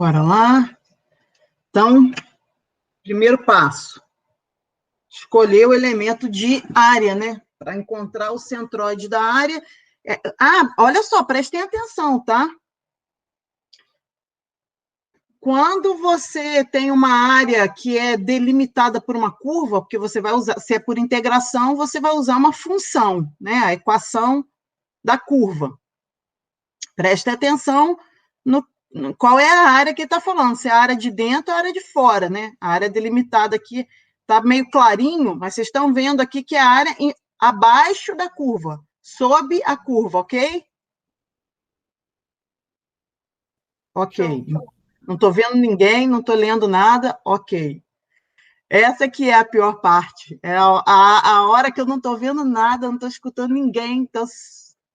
Bora lá. Então, primeiro passo, escolher o elemento de área, né? Para encontrar o centroide da área. Olha só, prestem atenção, tá? Quando você tem uma área que é delimitada por uma curva, porque você vai usar, se é por integração, você vai usar uma função, né? A equação da curva. Preste atenção no qual é a área que está falando, se é a área de dentro ou a área de fora, né? A área delimitada aqui está meio clarinho, mas vocês estão vendo aqui que é a área abaixo da curva, sob a curva, ok? Ok. Não estou vendo ninguém, não estou lendo nada, ok. Essa que é a pior parte. É a hora que eu não estou vendo nada, não estou escutando ninguém, então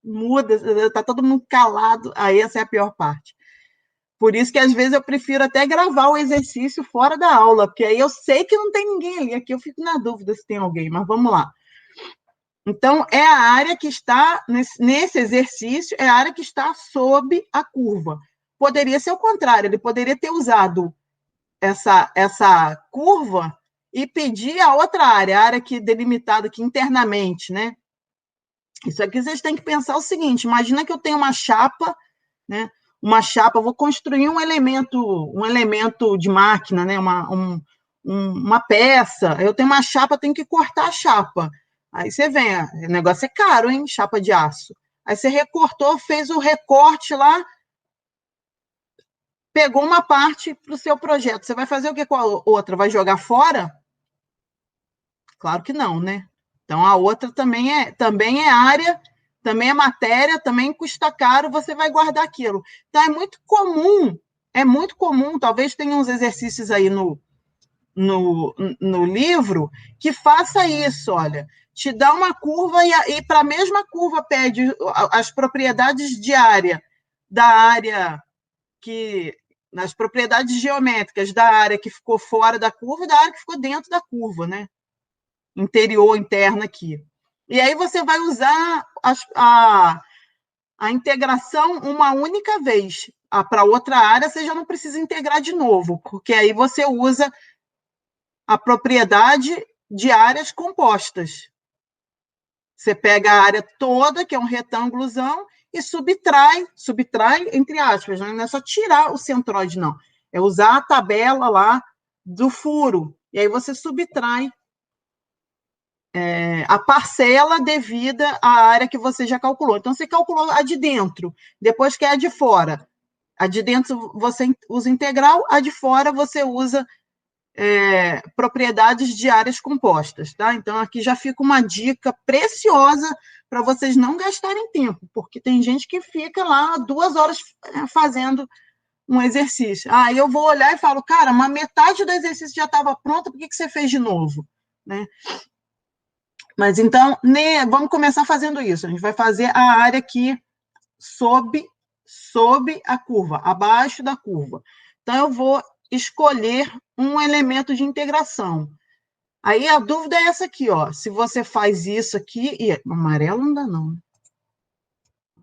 muda, está todo mundo calado, aí essa é a pior parte. Por isso que, às vezes, eu prefiro até gravar o exercício fora da aula, porque aí eu sei que não tem ninguém ali. Aqui eu fico na dúvida se tem alguém, mas vamos lá. Então, é a área que está, nesse exercício, é a área que está sob a curva. Poderia ser o contrário, ele poderia ter usado essa curva e pedir a outra área, a área que delimitada aqui internamente, né? Isso aqui vocês têm que pensar o seguinte, imagina que eu tenho uma chapa, né? Uma chapa, vou construir um elemento de máquina, né? Uma peça. Eu tenho uma chapa, tenho que cortar a chapa. Aí você vem, o negócio é caro, hein? Chapa de aço. Aí você recortou, fez o recorte lá, pegou uma parte para o seu projeto. Você vai fazer o que com a outra? Vai jogar fora? Claro que não, né? Então a outra também é área, também é matéria, também custa caro, você vai guardar aquilo. Então é muito comum, talvez tenha uns exercícios aí no livro que faça isso, olha, te dá uma curva e para a mesma curva pede as propriedades de área da área que nas propriedades geométricas da área que ficou fora da curva e da área que ficou dentro da curva, né? Interior, interna aqui. E aí você vai usar a integração uma única vez. Para outra área, você já não precisa integrar de novo, porque aí você usa a propriedade de áreas compostas. Você pega a área toda, que é um retângulozão, e subtrai entre aspas, né? Não é só tirar o centroide, não. É usar a tabela lá do furo. E aí você subtrai a parcela devida à área que você já calculou. Então, você calculou a de dentro, depois que é a de fora. A de dentro você usa integral, a de fora você usa propriedades de áreas compostas, tá? Então, aqui já fica uma dica preciosa para vocês não gastarem tempo, porque tem gente que fica lá 2 horas fazendo um exercício. Aí eu vou olhar e falo, cara, uma metade do exercício já estava pronta, por que você fez de novo? Né? Mas então, né, vamos começar fazendo isso. A gente vai fazer a área aqui sob a curva, abaixo da curva. Então, eu vou escolher um elemento de integração. Aí a dúvida é essa aqui, ó. Se você faz isso aqui, e amarelo não dá, não.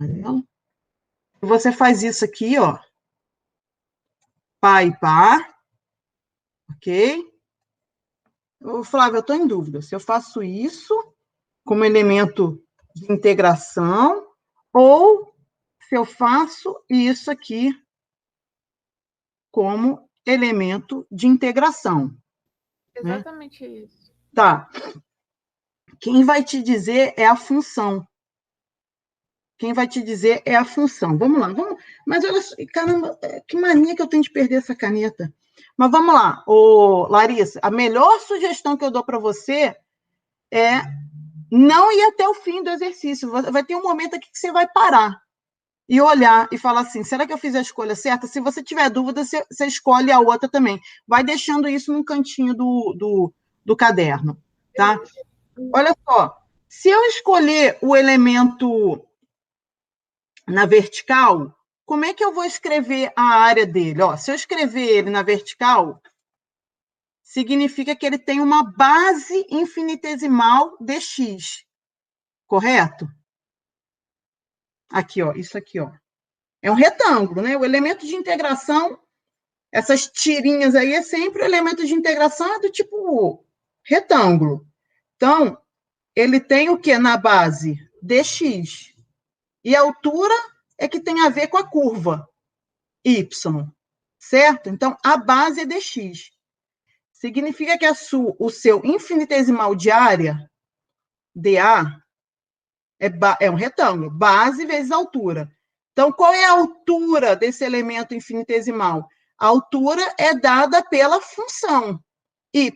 Amarelo. Se você faz isso aqui, ó. Pá e pá. Ok? Flávia, eu estou em dúvida. Se eu faço isso como elemento de integração, ou se eu faço isso aqui como elemento de integração. Exatamente, né? Isso. Tá. Quem vai te dizer é a função. Quem vai te dizer é a função. Vamos lá. Mas olha, caramba, que mania que eu tenho de perder essa caneta. Mas vamos lá. Larissa, a melhor sugestão que eu dou para você é não ir até o fim do exercício. Vai ter um momento aqui que você vai parar e olhar e falar assim, será que eu fiz a escolha certa? Se você tiver dúvida, você escolhe a outra também. Vai deixando isso num cantinho do caderno, tá? Olha só, se eu escolher o elemento na vertical, como é que eu vou escrever a área dele? Ó, se eu escrever ele na vertical, significa que ele tem uma base infinitesimal de x, correto? Aqui, ó, isso aqui, ó. É um retângulo, né? O elemento de integração essas tirinhas aí é sempre o elemento de integração é do tipo retângulo. Então, ele tem o que na base? Dx. E a altura é que tem a ver com a curva y, certo? Então, a base é dx. Significa que o seu infinitesimal de área, dA, é um retângulo, base vezes altura. Então, qual é a altura desse elemento infinitesimal? A altura é dada pela função y.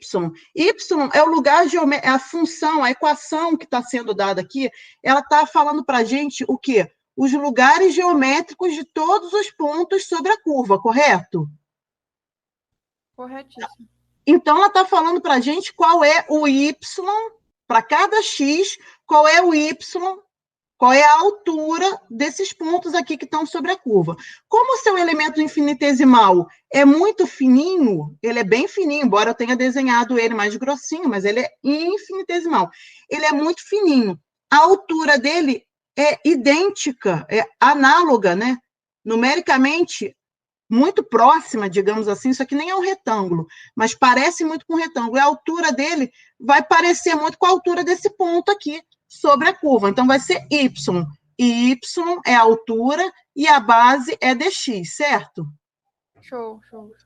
Y é o lugar geométrico, a função, a equação que está sendo dada aqui, ela está falando para a gente o quê? Os lugares geométricos de todos os pontos sobre a curva, correto? Corretíssimo. Então, ela está falando para a gente qual é o y, para cada x, qual é o y, qual é a altura desses pontos aqui que estão sobre a curva. Como o seu elemento infinitesimal é muito fininho, ele é bem fininho, embora eu tenha desenhado ele mais grossinho, mas ele é infinitesimal. Ele é muito fininho. A altura dele é idêntica, é análoga, né? Numericamente, muito próxima, digamos assim, isso aqui nem é um retângulo, mas parece muito com um retângulo. E a altura dele vai parecer muito com a altura desse ponto aqui, sobre a curva. Então, vai ser y. E y é a altura e a base é dx, certo? Show.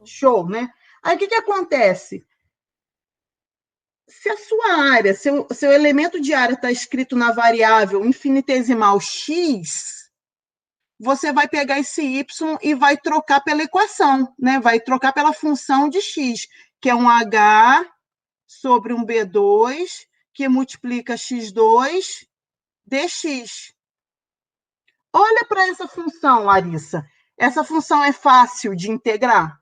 Show, né? Aí, o que acontece? Se a sua área, seu elemento de área está escrito na variável infinitesimal x, você vai pegar esse y e vai trocar pela equação, né? Vai trocar pela função de x, que é um h sobre um b2, que multiplica x2 dx. Olha para essa função, Larissa. Essa função é fácil de integrar?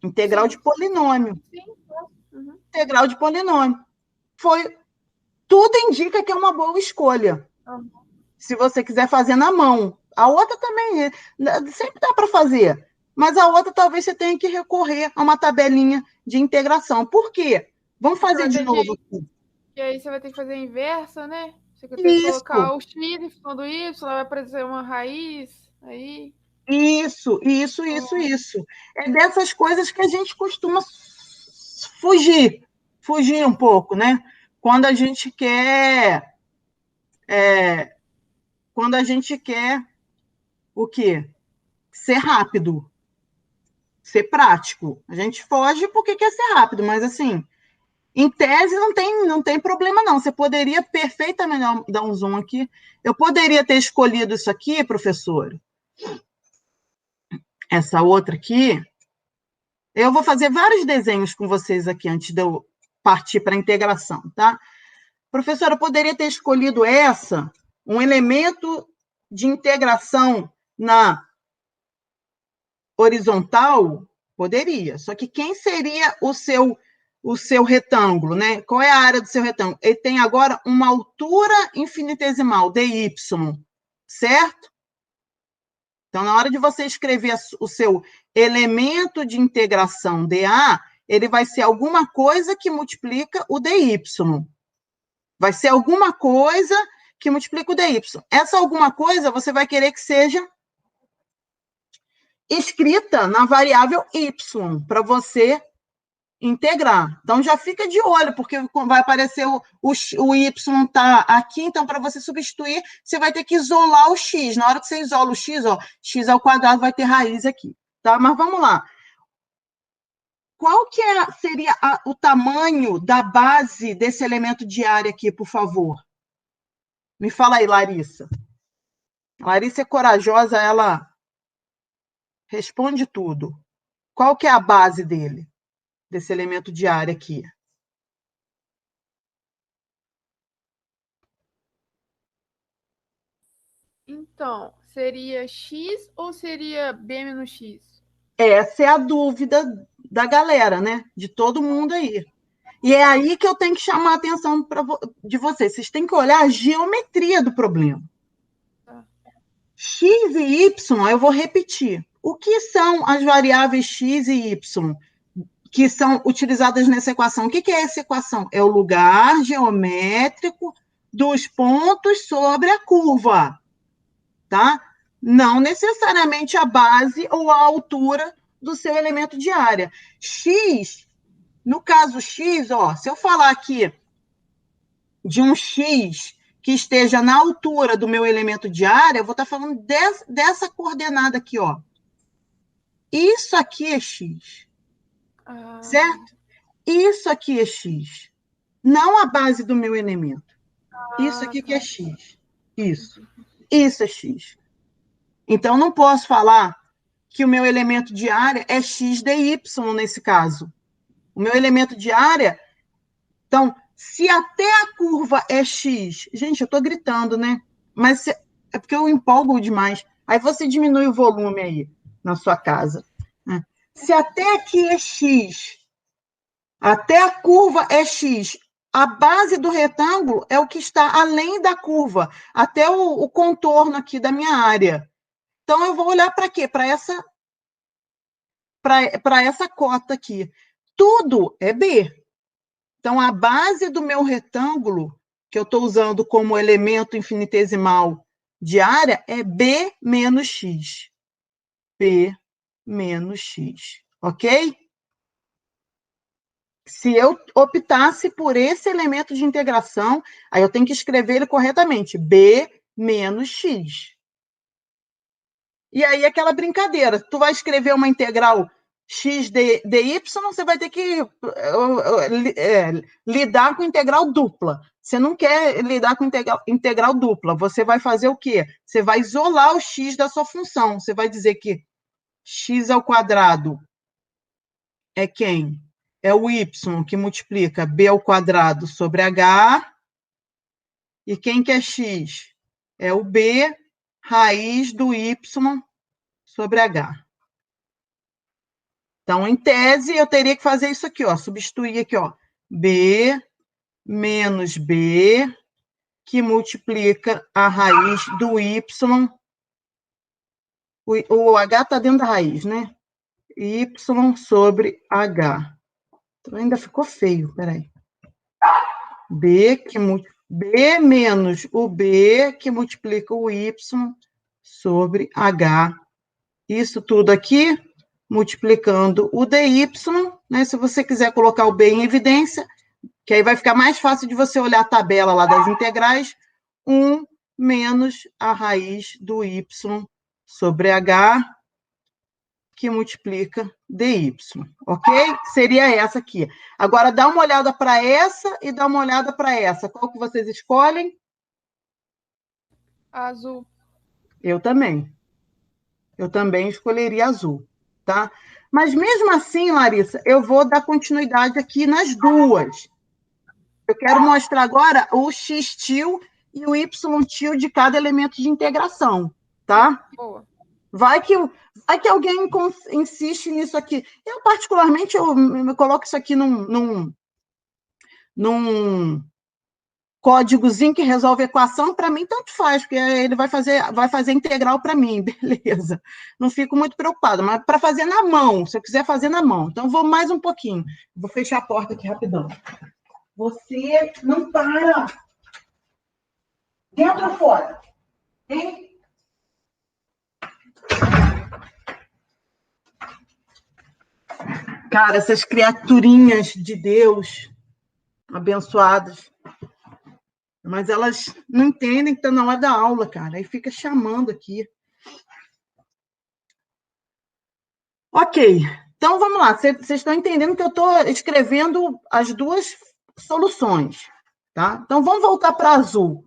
Integral de polinômio. Sim. Uhum. Integral de polinômio. Tudo indica que é uma boa escolha. Uhum. Se você quiser fazer na mão. A outra também, sempre dá para fazer. Mas a outra talvez você tenha que recorrer a uma tabelinha de integração. Por quê? Vamos fazer de novo aqui. E aí você vai ter que fazer a inversa, né? Você vai ter que colocar o x em função do y, vai aparecer uma raiz aí. Isso. É dessas coisas que a gente costuma fugir um pouco, né? Quando a gente quer o quê? Ser rápido, ser prático. A gente foge porque quer ser rápido, mas assim, em tese não tem problema não. Você poderia perfeitamente dar um zoom aqui. Eu poderia ter escolhido isso aqui, professor. Essa outra aqui. Eu vou fazer vários desenhos com vocês aqui antes de eu partir para a integração, tá? Professora, eu poderia ter escolhido um elemento de integração na horizontal? Poderia. Só que quem seria o seu retângulo, né? Qual é a área do seu retângulo? Ele tem agora uma altura infinitesimal, dy, certo? Então, na hora de você escrever o seu elemento de integração dA, ele vai ser alguma coisa que multiplica o dy. Vai ser alguma coisa que multiplica o dy. Essa alguma coisa você vai querer que seja escrita na variável y, para você integrar. Então, já fica de olho, porque vai aparecer o y está aqui, então, para você substituir, você vai ter que isolar o x. Na hora que você isola o x, ó, x ao quadrado vai ter raiz aqui. Tá? Mas vamos lá. Qual que seria o tamanho da base desse elemento de área aqui, por favor? Me fala aí, Larissa. Larissa é corajosa, ela responde tudo. Qual que é a base dele? Desse elemento de área aqui. Então, seria x ou seria b menos x? Essa é a dúvida da galera, né? De todo mundo aí. E é aí que eu tenho que chamar a atenção de vocês. Vocês têm que olhar a geometria do problema. X e y, eu vou repetir. O que são as variáveis x e y? Que são utilizadas nessa equação. O que é essa equação? É o lugar geométrico dos pontos sobre a curva. tá? Não necessariamente a base ou a altura do seu elemento de área. X, no caso X, ó, se eu falar aqui de um X que esteja na altura do meu elemento de área, eu vou estar falando dessa coordenada aqui, ó. Isso aqui é X, certo? Isso aqui é X, não a base do meu elemento. Isso aqui que é X. Isso é X. Então, não posso falar que o meu elemento de área é x dy nesse caso. O meu elemento de área... Então, se até a curva é x... Gente, eu estou gritando, né? Mas é porque eu empolgo demais. Aí você diminui o volume aí na sua casa. Se até aqui é x, até a curva é x, a base do retângulo é o que está além da curva, até o contorno aqui da minha área. Então, eu vou olhar para quê? Para essa cota aqui. Tudo é B. Então, a base do meu retângulo, que eu estou usando como elemento infinitesimal de área, é B menos X. B menos X. Ok? Se eu optasse por esse elemento de integração, aí eu tenho que escrever ele corretamente. B menos X. E aí, aquela brincadeira. Tu vai escrever uma integral x dy, você vai ter que lidar com integral dupla. Você não quer lidar com integral dupla. Você vai fazer o quê? Você vai isolar o x da sua função. Você vai dizer que x ao quadrado é quem? É o y que multiplica b ao quadrado sobre h. E quem que é x? É o b raiz do y sobre h. Então, em tese, eu teria que fazer isso aqui, ó, substituir aqui, ó, b menos b, que multiplica a raiz do y, o h está dentro da raiz, né? Y sobre h. Então, ainda ficou feio, peraí. B menos o b, que multiplica o y sobre h. Isso tudo aqui multiplicando o dy, né? Se você quiser colocar o b em evidência, que aí vai ficar mais fácil de você olhar a tabela lá das integrais, 1 menos a raiz do y sobre h, que multiplica dy, ok? Seria essa aqui. Agora, dá uma olhada para essa e dá uma olhada para essa. Qual que vocês escolhem? Azul. Eu também. Eu também escolheria azul, tá? Mas mesmo assim, Larissa, eu vou dar continuidade aqui nas duas. Eu quero mostrar agora o x-til e o y-til de cada elemento de integração, tá? Boa. Vai que alguém insiste nisso aqui. Eu, particularmente, eu coloco isso aqui num códigozinho que resolve a equação, para mim, tanto faz, porque ele vai fazer integral para mim, beleza. Não fico muito preocupada, mas para fazer na mão, se eu quiser fazer na mão. Então, vou mais um pouquinho. Vou fechar a porta aqui rapidão. Você não para. Dentro ou fora? Hein? Cara, essas criaturinhas de Deus, abençoadas, mas elas não entendem que está na hora da aula, cara. Aí fica chamando aqui. Ok. Então, vamos lá. Vocês estão entendendo que eu estou escrevendo as duas soluções, tá? Então, vamos voltar para azul.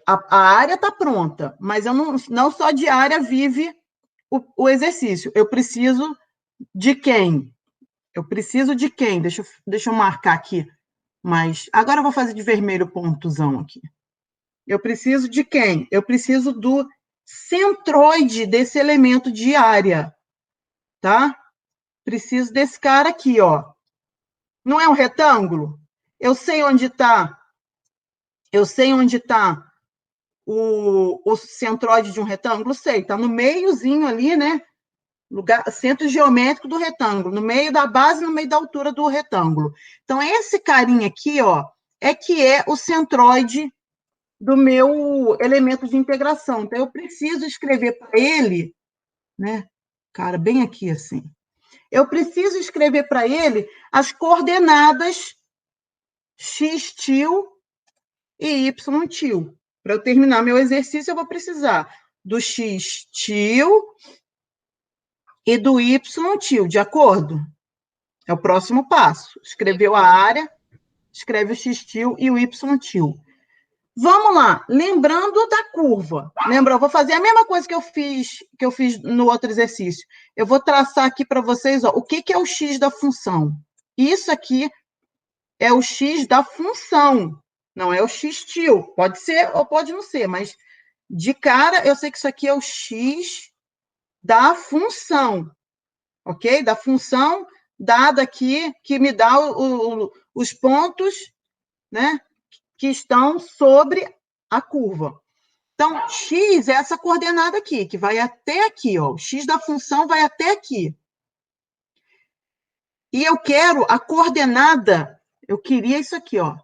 A área está pronta, mas eu não só de área vive o exercício. Eu preciso de quem? Eu preciso de quem? Deixa eu marcar aqui. Mas agora eu vou fazer de vermelho pontozão aqui. Eu preciso de quem? Eu preciso do centroide desse elemento de área, tá? Preciso desse cara aqui, ó. Não é um retângulo? Eu sei onde está. Eu sei onde está o centroide de um retângulo? Sei, está no meiozinho ali, né? Centro geométrico do retângulo, no meio da base, no meio da altura do retângulo. Então, esse carinha aqui, ó, é que é o centroide do meu elemento de integração. Então, eu preciso escrever para ele, né? Cara, bem aqui assim. Eu preciso escrever para ele as coordenadas x til e y til. Para eu terminar meu exercício, eu vou precisar do x til e do y til, de acordo? É o próximo passo. Escreveu a área, escreve o x til e o y til. Vamos lá, lembrando da curva. Lembra, eu vou fazer a mesma coisa que eu fiz no outro exercício. Eu vou traçar aqui para vocês, ó, o que é o x da função. Isso aqui é o x da função, não é o x til. Pode ser ou pode não ser, mas de cara eu sei que isso aqui é o x da função, ok? Da função dada aqui, que me dá os pontos, né, que estão sobre a curva. Então, x é essa coordenada aqui, que vai até aqui, ó. O x da função vai até aqui. E eu quero a coordenada, eu queria isso aqui, ó.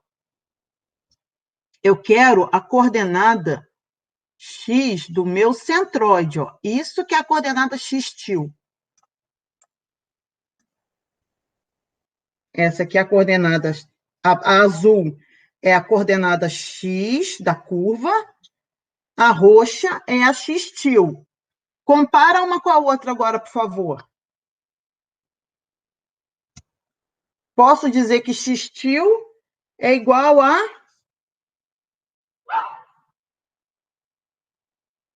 Eu quero a coordenada x do meu centroide, ó. Isso que é a coordenada x til. Essa aqui é a coordenada, a azul é a coordenada x da curva, a roxa é a x til. Compara uma com a outra agora, por favor. Posso dizer que x til é igual a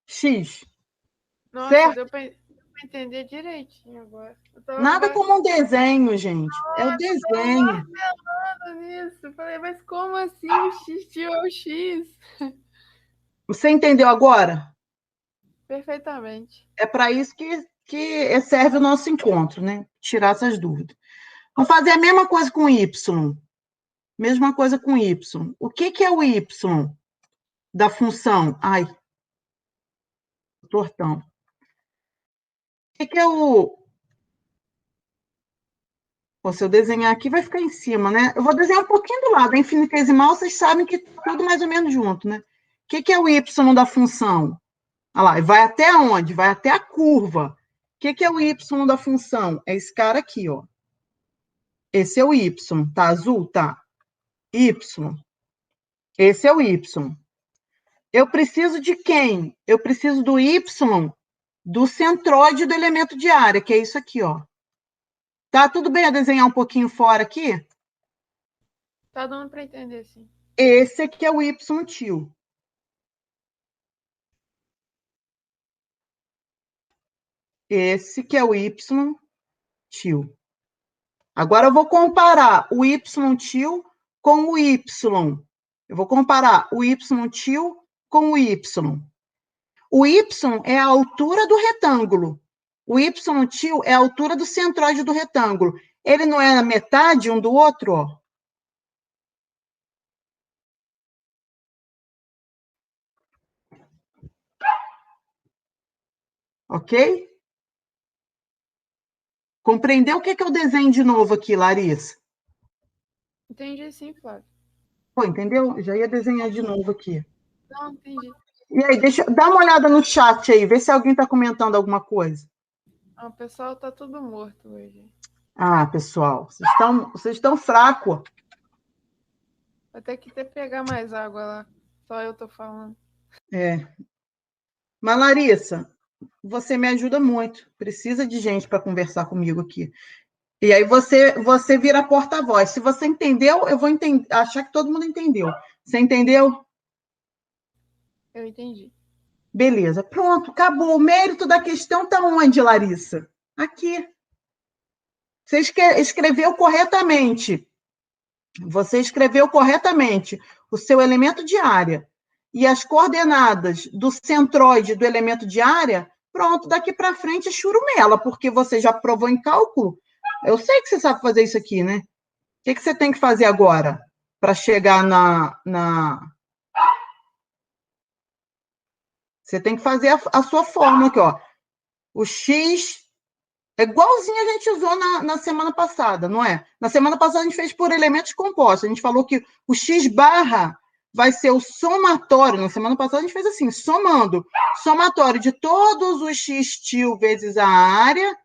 x. Nossa, certo? deu para entender direitinho agora. Nada como um desenho, gente. É o Eu tava desenho. martelando nisso. Falei, mas como assim o x til é o x? Você entendeu agora? Perfeitamente. É para isso que serve o nosso encontro, né? Tirar essas dúvidas. Vamos fazer a mesma coisa com y. Mesma coisa com y. O que é o y da função? Ai, tortão. O que é o... Pô, se eu desenhar aqui, vai ficar em cima, né? Eu vou desenhar um pouquinho do lado. A infinitesimal, vocês sabem que tá tudo mais ou menos junto, né? O que é o y da função? Olha lá, vai até onde? Vai até a curva. O que é o y da função? É esse cara aqui, ó. Esse é o y. Tá azul? Tá. Y. Esse é o y. Eu preciso de quem? Eu preciso do y do centroide do elemento de área, que é isso aqui, ó. Tá tudo bem eu desenhar um pouquinho fora aqui? Tá dando para entender, sim. Esse aqui é o y til. Esse que é o y til. Agora eu vou comparar o y til com o y. Eu vou comparar o y til com o y. O y é a altura do retângulo. O y til é a altura do centroide do retângulo. Ele não é a metade um do outro, ó. Ok? Compreendeu o que eu desenho de novo aqui, Larissa? Entendi sim, Flávio. Pô, entendeu? Já ia desenhar de novo aqui. Não, entendi. E aí, dá uma olhada no chat aí, vê se alguém está comentando alguma coisa. Ah, o pessoal tá tudo morto hoje. Ah, pessoal, vocês estão fracos. Vai ter que pegar mais água lá. Só eu tô falando. É. Mas, Larissa, você me ajuda muito. Precisa de gente para conversar comigo aqui. E aí você vira porta-voz. Se você entendeu, eu vou achar que todo mundo entendeu. Você entendeu? Eu entendi. Beleza, pronto, acabou. O mérito da questão está onde, Larissa? Aqui. Você escreveu corretamente. Você escreveu corretamente o seu elemento de área e as coordenadas do centroide do elemento de área, pronto, daqui para frente é churumela, porque você já provou em cálculo. Eu sei que você sabe fazer isso aqui, né? O que você tem que fazer agora para chegar na... Você tem que fazer a sua fórmula aqui, ó. O x é igualzinho a gente usou na semana passada, não é? Na semana passada a gente fez por elementos compostos. A gente falou que o x barra vai ser o somatório. Na semana passada a gente fez assim, somando. Somatório de todos os x-til vezes a área,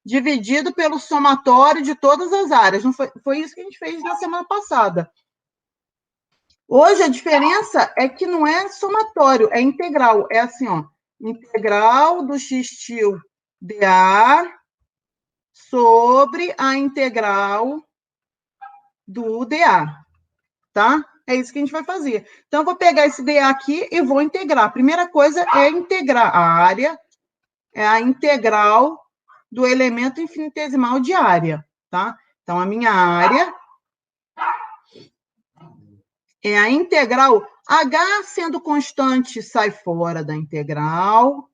dividido pelo somatório de todas as áreas. Não foi isso que a gente fez na semana passada. Hoje a diferença é que não é somatório, é integral. É assim, ó, integral do x-til dA sobre a integral do dA, tá? É isso que a gente vai fazer. Então, eu vou pegar esse dA aqui e vou integrar. A primeira coisa é integrar. A área é a integral do elemento infinitesimal de área, tá? Então, a minha área é a integral. H sendo constante sai fora da integral.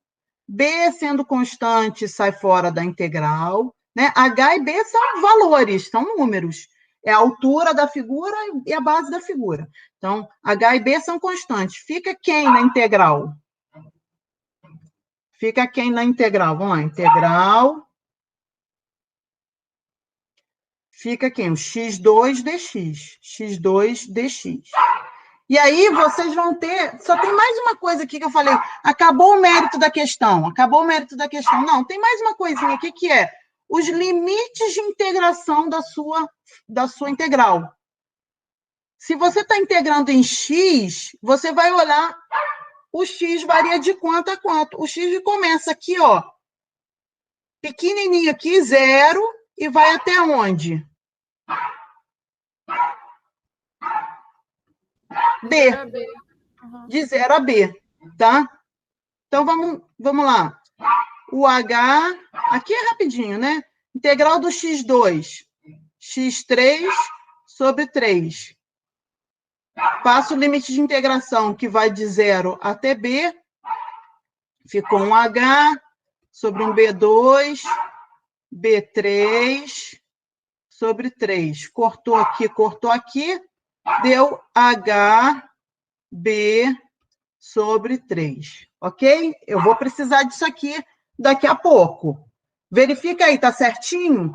B sendo constante sai fora da integral. Né? H e B são valores, são números. É a altura da figura e a base da figura. Então, H e B são constantes. Fica quem na integral? Fica quem na integral? Vamos lá, integral. Fica quem? O x2 dx. x2 dx. E aí vocês vão ter... Só tem mais uma coisa aqui que eu falei. Acabou o mérito da questão. Acabou o mérito da questão. Não, tem mais uma coisinha aqui que é os limites de integração da sua integral. Se você está integrando em x, você vai olhar, o x varia de quanto a quanto. O x começa aqui, ó, pequenininho aqui, 0, e vai até onde? B. Uhum. De 0 a B, tá? Então, vamos lá. O H, aqui é rapidinho, né? Integral do x2, x3 sobre 3. Passo o limite de integração, que vai de 0 até B. Ficou um H sobre um B2, B3 sobre 3. Cortou aqui, deu HB sobre 3. Ok? Eu vou precisar disso aqui daqui a pouco. Verifica aí, tá certinho?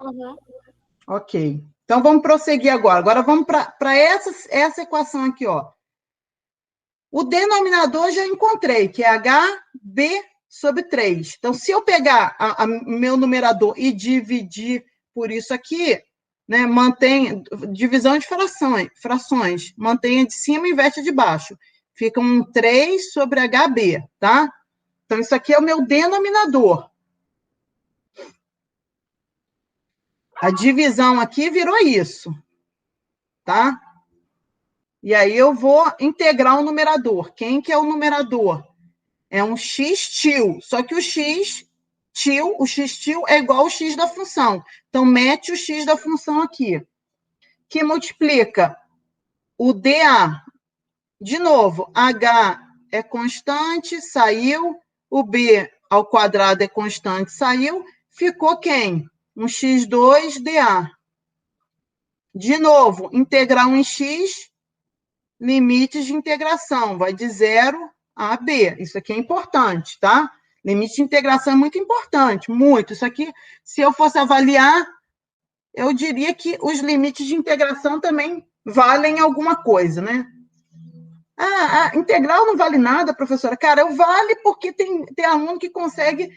Uhum. Ok. Então, vamos prosseguir agora. Agora, vamos para essa equação aqui, ó. O denominador já encontrei, que é HB sobre 3. Então, se eu pegar meu numerador e dividir por isso aqui, né, mantém divisão de frações, mantenha de cima e inverte de baixo. Fica um 3 sobre HB, tá? Então, isso aqui é o meu denominador. A divisão aqui virou isso, tá? E aí eu vou integrar o numerador. Quem que é o numerador? É um x-til, só que o x-til é igual ao x da função. Então, mete o x da função aqui, que multiplica o dA. De novo, h é constante, saiu. O b ao quadrado é constante, saiu. Ficou quem? Um x2 dA. De novo, integrar um em x, limites de integração, vai de 0 a b. Isso aqui é importante, tá? Limite de integração é muito importante, muito. Isso aqui, se eu fosse avaliar, eu diria que os limites de integração também valem alguma coisa, né? Ah, a integral não vale nada, professora. Cara, vale porque tem aluno que consegue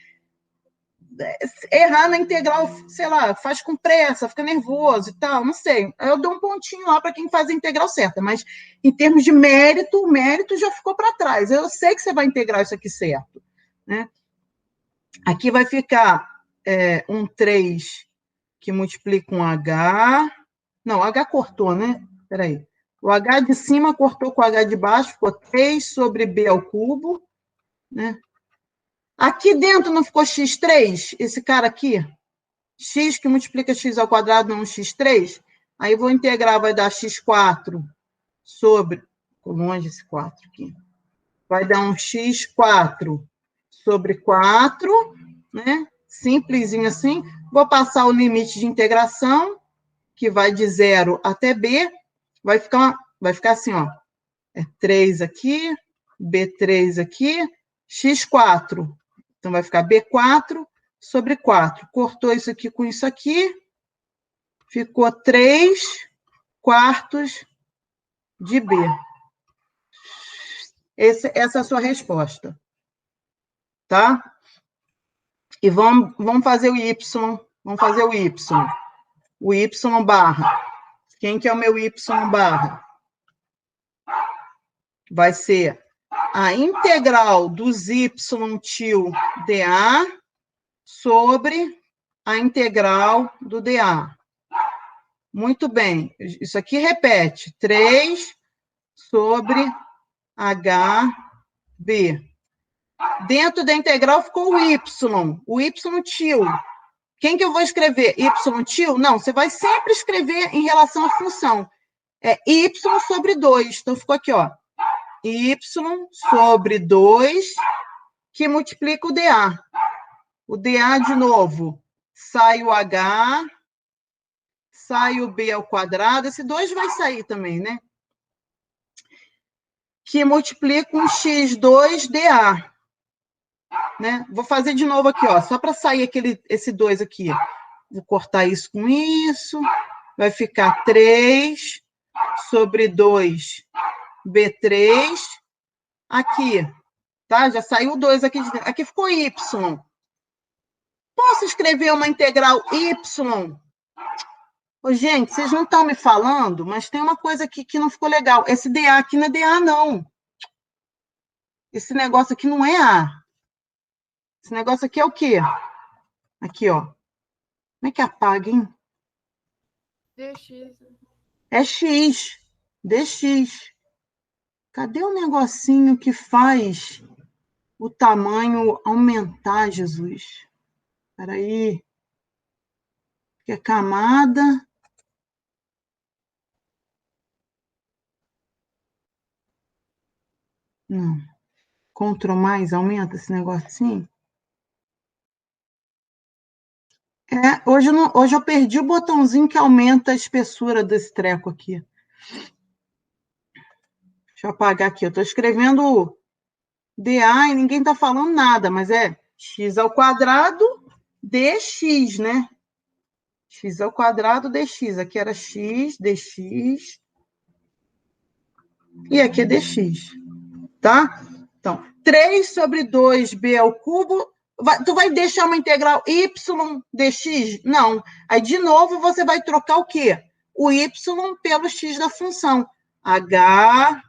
errar na integral, sei lá, faz com pressa, fica nervoso e tal, não sei. Eu dou um pontinho lá para quem faz a integral certa, mas em termos de mérito, o mérito já ficou para trás. Eu sei que você vai integrar isso aqui certo, né? Aqui vai ficar um 3 que multiplica um H. Não, H cortou, né? Espera aí. O H de cima cortou com o H de baixo, ficou 3 sobre B ao cubo, né? Aqui dentro não ficou x3? Esse cara aqui? X que multiplica x ao quadrado, não x3? Aí vou integrar, vai dar x4 sobre... Ficou longe esse 4 aqui. Vai dar um x4 sobre 4, né? Simplesinho assim. Vou passar o limite de integração, que vai de 0 até b. Vai ficar assim, ó. É 3 aqui, B3 aqui, x4. Então, vai ficar B4 sobre 4. Cortou isso aqui com isso aqui. Ficou 3 quartos de B. Essa é a sua resposta. Tá? E vamos fazer o Y. Vamos fazer o Y. O Y barra. Quem que é o meu Y barra? Vai ser a integral dos y tio dA sobre a integral do dA. Muito bem. Isso aqui repete. 3 sobre HB. Dentro da integral ficou o y tio. Quem que eu vou escrever? Y tio? Não, você vai sempre escrever em relação à função. É y sobre 2. Então, ficou aqui, ó. Y sobre 2, que multiplica o dA. O dA, de novo, sai o H, sai o B ao quadrado. Esse 2 vai sair também, né? Que multiplica um x2dA. Né? Vou fazer de novo aqui, ó, só para sair esse 2 aqui. Vou cortar isso com isso. Vai ficar 3 sobre 2 B3. Aqui, tá? Já saiu o 2 aqui de dentro. Aqui ficou Y. Posso escrever uma integral Y? Ô, gente, vocês não estão me falando, mas tem uma coisa aqui que não ficou legal. Esse dA aqui não é dA, não. Esse negócio aqui não é A. Esse negócio aqui é o quê? Aqui, ó. Como é que apaga, hein? DX. É X. DX. Cadê o negocinho que faz o tamanho aumentar, Jesus? Espera aí. Que é camada. Não. Ctrl mais aumenta esse negocinho? Hoje eu perdi o botãozinho que aumenta a espessura desse treco aqui. Deixa eu apagar aqui. Eu estou escrevendo dA e ninguém está falando nada, mas é x ao quadrado dx, né? X ao quadrado dx. Aqui era x, dx. E aqui é dx. Tá? Então, 3 sobre 2b ao cubo. Tu vai deixar uma integral y dx? Não. Aí, de novo, você vai trocar o quê? O y pelo x da função. H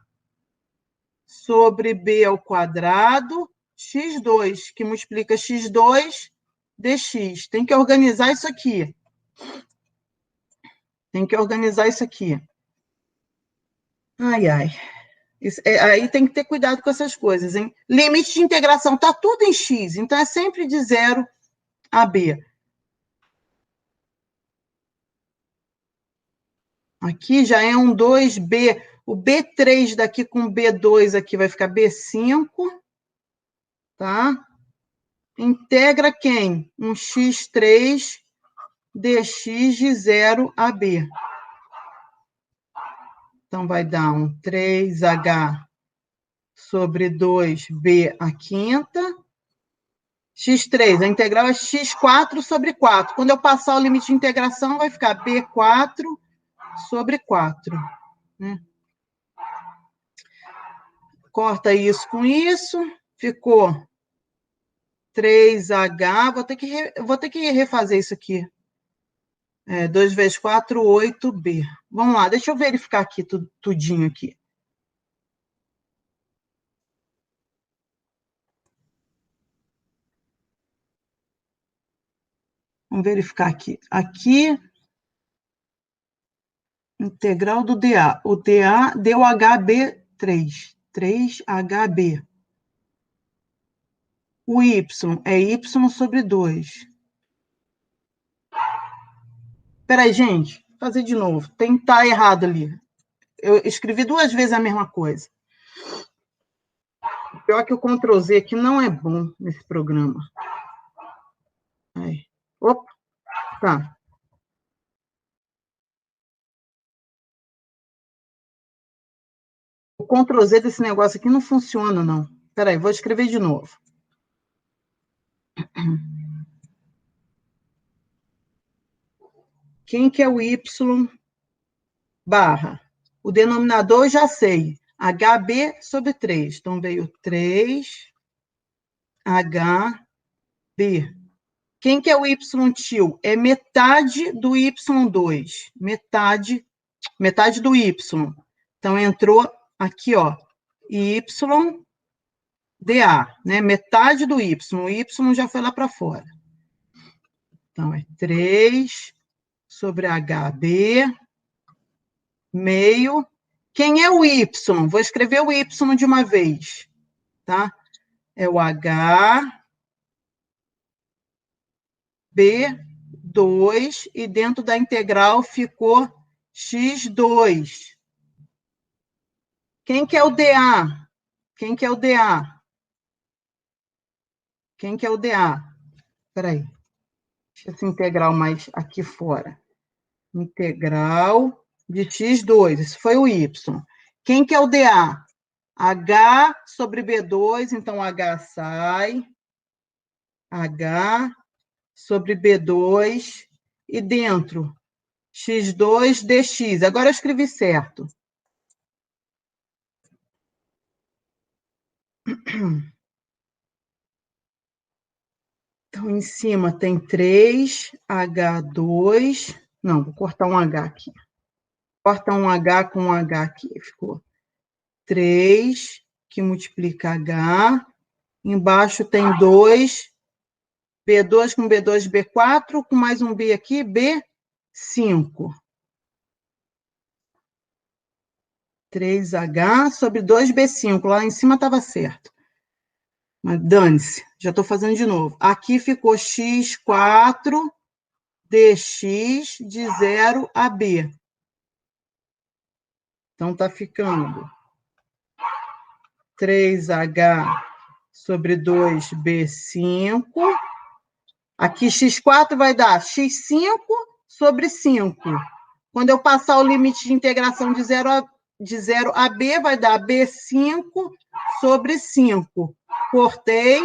sobre b ao quadrado, x2, que multiplica x2 dx. Tem que organizar isso aqui. Tem que organizar isso aqui. Ai, ai. Aí tem que ter cuidado com essas coisas, hein? Limite de integração, tá tudo em x, então é sempre de 0 a b. Aqui já é um 2b. O B3 daqui com B2 aqui vai ficar B5, tá? Integra quem? Um x3 dx de 0 a b. Então, vai dar um 3h sobre 2b à quinta. x3, a integral é x4 sobre 4. Quando eu passar o limite de integração, vai ficar b4 sobre 4. Né? Corta isso com isso. Ficou 3h. Vou ter que refazer isso aqui. 2 vezes 4, 8b. Vamos lá, deixa eu verificar aqui tudinho aqui. Vamos verificar aqui. Aqui, integral do dA. O dA deu HB3. 3HB. O y é y sobre 2. Espera aí, gente. Vou fazer de novo. Tem que estar errado ali. Eu escrevi 2 vezes a mesma coisa. O pior é que o Ctrl Z aqui não é bom nesse programa. Aí. Opa, tá. O Ctrl Z desse negócio aqui não funciona, não. Espera aí, vou escrever de novo. Quem que é o y barra? O denominador eu já sei. HB sobre 3. Então, veio 3HB. Quem que é o y-til? É metade do y2. Metade do y. Então, entrou aqui, ó, YDA, né? Metade do y. O y já foi lá para fora. Então, é 3 sobre HB, meio. Quem é o y? Vou escrever o y de uma vez, tá? É o HB2, e dentro da integral ficou x2. Quem que é o DA? Quem que é o DA? Quem que é o DA? Espera aí. Deixa essa integral mais aqui fora. Integral de x2. Isso foi o y. Quem que é o DA? H sobre B2, então H sai. H sobre B2, e dentro, x2 dx. Agora eu escrevi certo. Então, em cima tem 3H2. Não, vou cortar um H aqui. Corta um H com um H aqui. Ficou 3, que multiplica H. Embaixo tem 2. B2 com B2, B4, com mais um B aqui, B5. 3H sobre 2B5. Lá em cima estava certo. Mas dane-se, já estou fazendo de novo. Aqui ficou x4 dx de 0 a b. Então, está ficando 3H sobre 2B5. Aqui, x4 vai dar x5 sobre 5. Quando eu passar o limite de integração de 0 a b, vai dar B5 sobre 5. Cortei.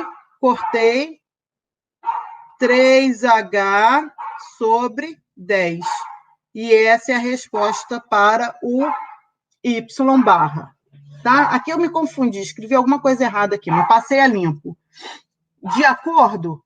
3H sobre 10. E essa é a resposta para o y barra. Tá? Aqui eu me confundi, escrevi alguma coisa errada aqui, mas passei a limpo. De acordo?